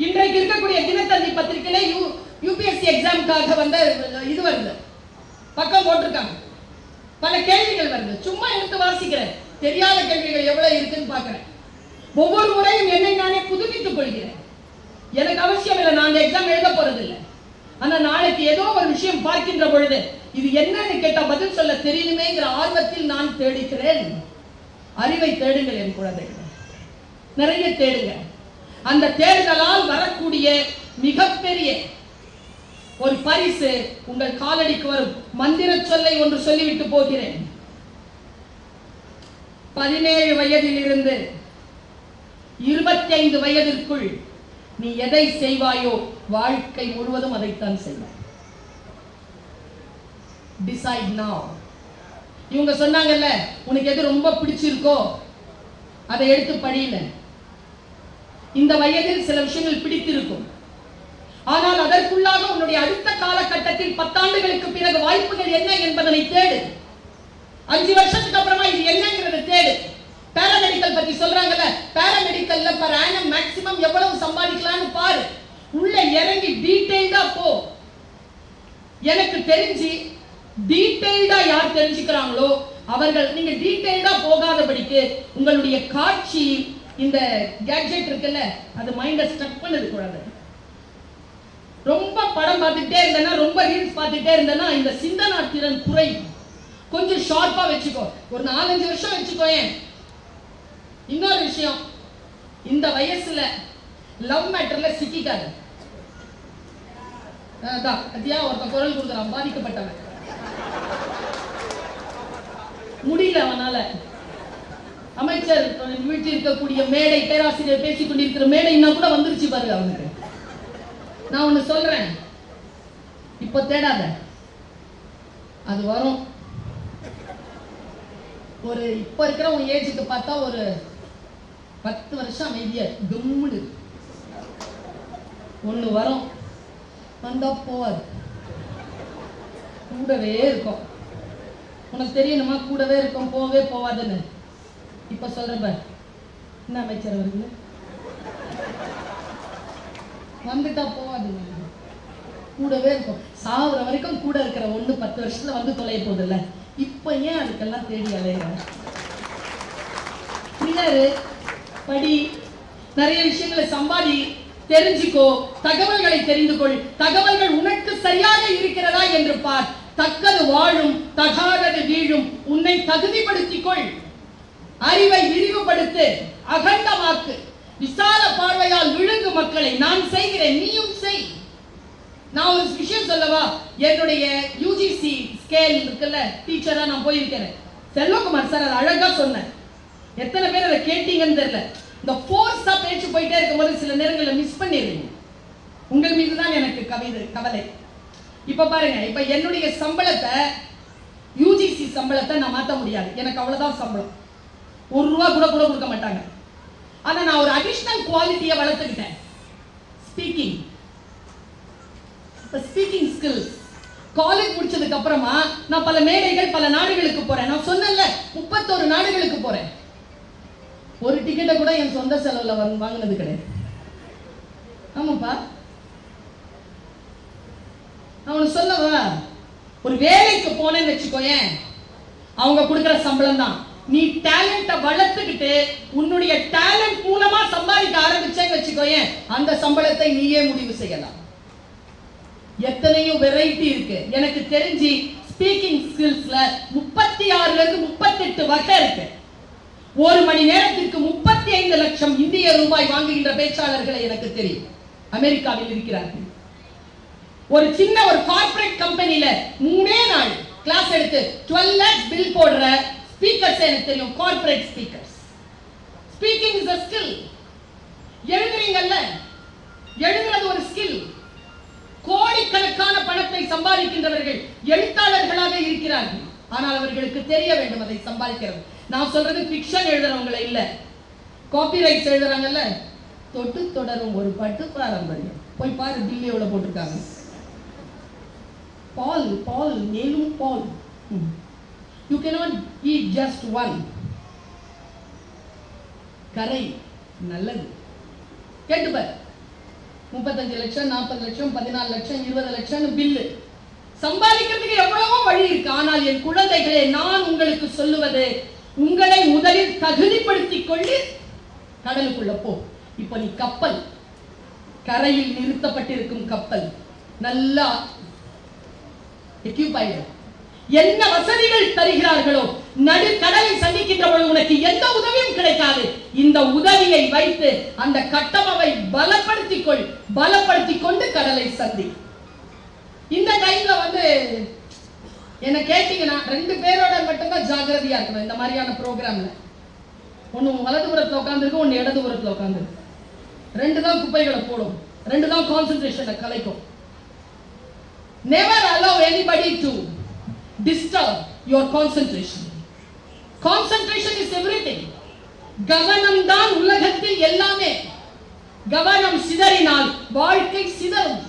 இன்றைக்கு இருக்கக்கூடிய தினத்தந்தி பத்திரிகையில யூபிஎஸ்சி எக்ஸாமுக்காக வந்த இது வருது, பக்கம் போட்டிருக்காங்க. பல கேள்விகள் வருது. சும்மா எடுத்து வாசிக்கிறேன். தெரியாத கேள்விகள் எவ்வளவு இருக்குன்னு பாக்குறேன். ஒவ்வொரு முறையும் என்னை நானே புதுப்பித்துக் கொள்கிறேன். எனக்கு அவசியம் இல்லை, நான் அந்த எக்ஸாம் எழுத போறது இல்லை. ஆனா நாளைக்கு ஏதோ ஒரு விஷயம் பார்க்கின்ற பொழுது இது என்னன்னு கேட்டா பதில் சொல்ல தெரியணுமேங்கிற ஆர்வத்தில் நான் தேடுகிறேன். அறிவை தேடுங்கள் என் குழந்தைகள், நிறைய தேடுங்க. அந்த தேடுதலால் வரக்கூடிய மிகப்பெரிய ஒரு பரிசு உங்கள் காலடிக்கு வரும். மந்திர சொல்லை ஒன்று சொல்லிவிட்டு போகிறேன். 17 வயதில் இருந்து 25 வயதிற்குள் நீ எதை செய்வாயோ வாழ்க்கை முழுவதும் அதைத்தான் செய்வாய். Decide now. இவங்க சொன்னாங்கல்ல, உனக்கு எது ரொம்ப பிடிச்சிருக்கோ அதை எடுத்து படியில. இந்த வயதில் சில விஷயங்கள் பிடித்திருக்கும், ஆனால் அதற்குள்ளாக உன்னுடைய அடுத்த காலகட்டத்தில் 10 ஆண்டுகளுக்கு பிறகு வாய்ப்புகள் என்ன என்பதனை தேடு. 5 வருஷத்துக்கு அப்புறமா இது என்னங்கிறது தேடு. பாராமெடிக்கல் பத்தி சொல்றாங்கல்ல, பாராமெடிக்கல்ல per annum மேக்ஸிமம் எவ்வளவு சம்பாதிக்கலாம்னு பாரு. உள்ள இறங்கி டீடைல்டா போ. எனக்கு தெரிஞ்சு டீடைல்டா யார் தெரிஞ்சுக்கிறாங்களோ அவர்கள், நீங்க டீடைல்டா போகாதபடிக்கு உங்களுடைய காட்சி இந்த கேட்ஜெட் இருக்குல்ல, அது மைண்ட ஸ்டக் பண்ணுது கூடாது. ரொம்ப படம் பார்த்துட்டே இருந்தேன்னா, ரொம்ப ரீல்ஸ் பார்த்துட்டே இருந்தேன்னா இந்த சிந்தனா திறன் குறையும். கொஞ்சம் ஷார்ப்பா வச்சுக்கோ. ஒரு 4-5 வருஷம் வச்சுக்கோயேன். இன்னொரு விஷயம், இந்த வயசுல லவ் மேட்டர்ல சிக்கிக்காது. அத்தியா ஒருத்த குரல் கொடுக்குறான், பாதிக்கப்பட்டவன், முடியல அவனால. அமைச்சர் வீட்டில் இருக்கக்கூடிய மேடை, பேராசிரியர் பேசிக் கொண்டிருக்கிற மேடை இன்னும் கூட வந்துருச்சு பாருங்க அவனுக்கு. நான் ஒண்ணு சொல்றேன், இப்ப தேடாத, அது வரும். ஒரு இப்ப இருக்கிற உன் ஏஜுக்கு பார்த்தா ஒரு 10 வருஷம் அமைதியா கும்முடு ஒண்ணு வரும். வந்தா போவாது, கூடவே இருக்கும். உனக்கு தெரியணுமா கூடவே இருக்கும் போவே போவாதுன்னு? இப்ப சொல்றேன் பாரு, என்ன அமைச்சர் வருது, வந்துட்டா போவாது, கூடவே இருக்கும். சாகுற வரைக்கும் கூட இருக்கிற ஒண்ணு 10 வருஷத்துல வந்து தொலைய போதில்ல. இப்ப ஏன் அதுக்கெல்லாம் தேடி அலையிற? படி, நிறைய விஷயங்களை சம்பாதி, தெரிஞ்சுக்கோ, தகவல்களை தெரிந்து கொள். தகவல்கள் உனக்கு சரியாக இருக்கிறதா என்று பார். தக்கது வாழும், தகாதது வீழும். உன்னை தகுதிப்படுத்திக் கொள். அறிவை விரிவுபடுத்து, அகண்டமாக்கு. விசால பார்வையால் விழுங்கு மக்களை. நான் செய்கிறேன், நீயும் செய். நான் ஒரு விஷயம் சொல்லவா? என்னுடைய யூஜிசி ஸ்கேல் இருக்குல்ல, டீச்சரா நான் போயிருக்கிறேன். செல்வகுமார் சார் அதை அழகா சொன்னேன். எத்தனை பேர் அதை கேட்டீங்கன்னு தெரியல. இந்த ஃபோர்ஸா பேச்சு போயிட்டே இருக்கும்போது சில நேரங்களில் மிஸ் பண்ணிடுறீங்க. உங்கள் மீது தான் எனக்கு கவலை. இப்ப பாருங்க, இப்ப என்னுடைய சம்பளத்தை, யூஜிசி சம்பளத்தை நான் மாற்ற முடியாது. எனக்கு அவ்வளவுதான் சம்பளம். ₹1 கூட கொடுக்க மாட்டாங்க. ஆனா நான் ஒரு அடிஷனல் குவாலிட்டியை வளர்த்துக்கிட்டேன். ஸ்பீக்கிங். Speaking skills. காலேஜ் முடிச்சதுக்கு அப்புறமா நான் பல மேடைகள், பல நாடுகளுக்கு போறேன். நான் சொன்னேன்ல, 31 நாடுகளுக்கு போறேன். ஒரு டிக்கெட்டை கூட என் சொந்த செலவுல வாங்கினது கிடையாது. ஆமாப்பா, நான் சொல்லவா, ஒரு வேலைக்கு போனேன்னு வச்சுக்கோயேன், அவங்க கொடுக்கிற சம்பளம் தான். நீ டேலண்ட வளர்த்துக்கிட்டு உன்னுடைய டேலண்ட் மூலமா சம்பாதிக்க ஆரம்பிச்சேன்னு வச்சுக்கோயேன், அந்த சம்பளத்தை நீயே முடிவு செய்யலாம். எத்தனையோ வெரைட்டி இருக்கு. எனக்கு தெரிஞ்சு ஸ்பீக்கிங் ஸ்கில்ஸ்ல 36 ல இருந்து 38 வகை இருக்கு. ஒரு மணி நேரத்திற்கு 35 லட்சம் இந்திய ரூபாய் வாங்குகின்ற பேச்சாளர்களை எனக்கு தெரியும். அமெரிக்காவில் இருக்கிறார்கள். ஒரு சின்ன ஒரு கார்ப்பரேட் கம்பெனில 3 நாள் கிளாஸ் எடுத்து 12 lakhs பில் போடுற ஸ்பீக்கர்ஸ் எனக்கு தெரியும். Corporate speakers. Speaking is a skill. எழுதுறீங்கல்ல, எழுதுறது ஒரு ஸ்கில். கோடிக்கணக்கான பணத்தை சம்பாதிக்கின்றவர்கள் எழுத்தாளர்களாக இருக்கிறார்கள். ஆனால் அவர்களுக்கு தெரிய வேண்டும் அதை சம்பாதிக்கிறது. நான் சொல்றது ஃபிக்ஷன் எழுதுறவங்கள இல்ல, காப்பிரைட்ஸ் எழுதுறாங்கல்ல. தொட்டு தொடரும் ஒரு பட்டு பாரம்பரியம். போய் பாரு, தில்லி எவ்வளவு போட்டிருக்காங்க. பால் மேலும் பால். You cannot eat just one. கரை நல்லது. கேட்டுப்பார். 35 லட்சம், 40 லட்சம், 14 லட்சம், 20 லட்சம் பில்லு. சம்பாதிக்கிறதுக்கு எவ்வளவோ வழி இருக்கு. ஆனால் என் குழந்தைகளே, நான் உங்களுக்கு சொல்லுவது, உங்களை முதலில் தகுதிப்படுத்திக் கொண்டு கடலுக்குள்ள போ. இப்ப நீ கப்பல், கரையில் நிறுத்தப்பட்டிருக்கும் கப்பல், நல்லா எக்யூப் ஆயிடும். என்ன வசதிகள் தருகிறார்களோ, நடு கடலை சந்திக்கின்ற பொழுது உனக்கு எந்த உதவியும் கிடைக்காது. இந்த உதவியை வைத்து அந்த கட்டமைப்பை பலப்படுத்திக் கொண்டு கடலை சந்தி. இந்த டைம்ல என்ன கேட்டீங்கன்னா, 2 பேரோட மட்டும்தான் ஜாகிரதையா இருக்கணும் இந்த மாதிரியான ப்ரோக்ராம்ல. ஒன்னு வலதுபுறத்துல உட்காந்துருக்கு, ஒன்னு இடதுபுறத்துல உட்காந்துருக்கு. 2 தான் குப்பைகளை போடும், 2 தான் கான்சென்ட்ரேஷனை கலைக்கும். Never allow anybody to disturb your concentration. Concentration is everything. கவனம் தான் உலகத்தில் எல்லாமே. கவனம் சிதறினால் வாழ்க்கை சிதறும்.